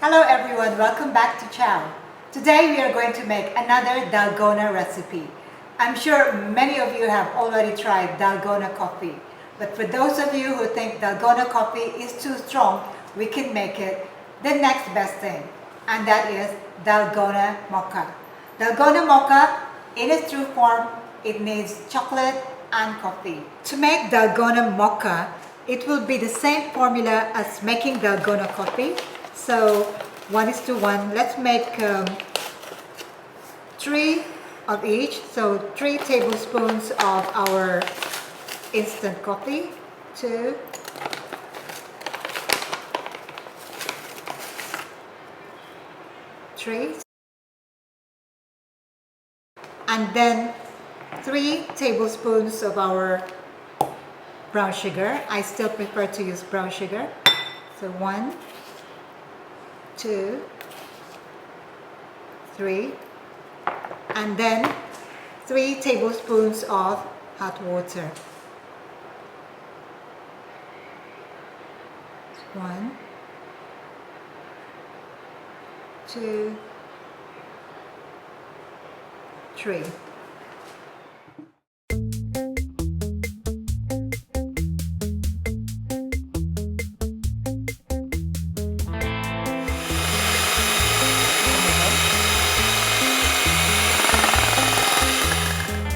Hello everyone, welcome back to Chao. Today we are going to make another Dalgona recipe. I'm sure many of you have already tried Dalgona coffee, but for those of you who think Dalgona coffee is too strong, we can make it the next best thing, and that is Dalgona Mocha. Dalgona Mocha, in its true form, it needs chocolate and coffee. To make Dalgona Mocha, it will be the same formula as making Dalgona coffee. So 1:1, let's make 3 of each. So 3 tablespoons of our instant coffee, 2, 3, and then 3 tablespoons of our brown sugar. I still prefer to use brown sugar. So 1, 2, 3, and then 3 tablespoons of hot water. 1, 2, 3.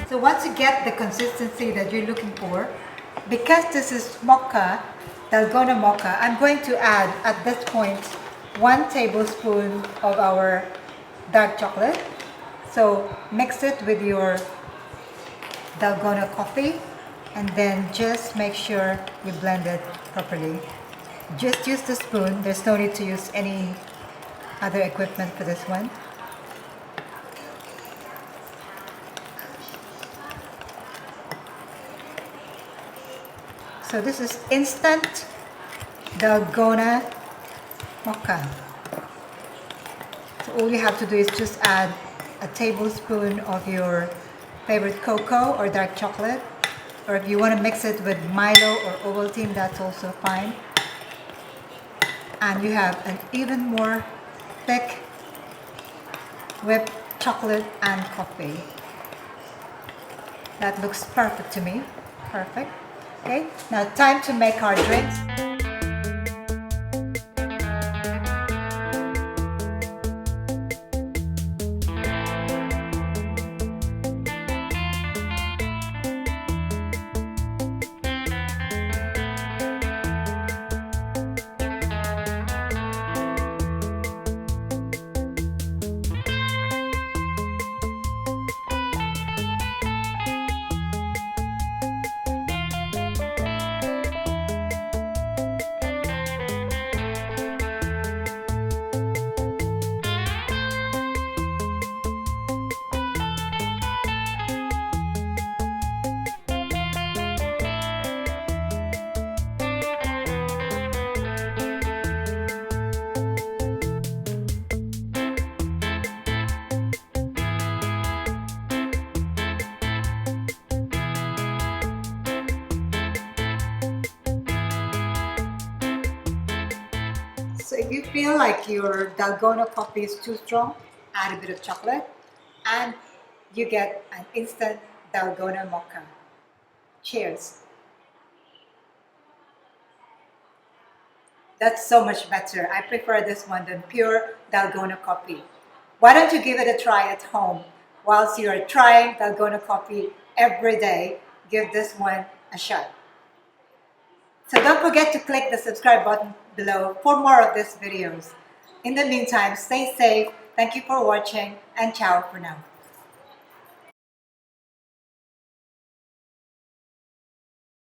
So once you get the consistency that you're looking for, because this is mocha, Dalgona Mocha, I'm going to add at this point 1 tablespoon of our dark chocolate. So mix it with your Dalgona coffee and then just make sure you blend it properly. Just use the spoon, there's no need to use any other equipment for this one. So this is instant Dalgona Mocha. So all you have to do is just add a tablespoon of your favorite cocoa or dark chocolate, or if you want to mix it with Milo or Ovaltine, that's also fine. And you have an even more thick whipped chocolate and coffee. That looks perfect to me. Perfect. Okay, now time to make our drinks. So if you feel like your Dalgona coffee is too strong, add a bit of chocolate and you get an instant Dalgona Mocha. Cheers! That's so much better. I prefer this one than pure Dalgona coffee. Why don't you give it a try at home? Whilst you're trying Dalgona coffee every day, give this one a shot. So don't forget to click the subscribe button below for more of these videos. In the meantime, stay safe, thank you for watching, and ciao for now.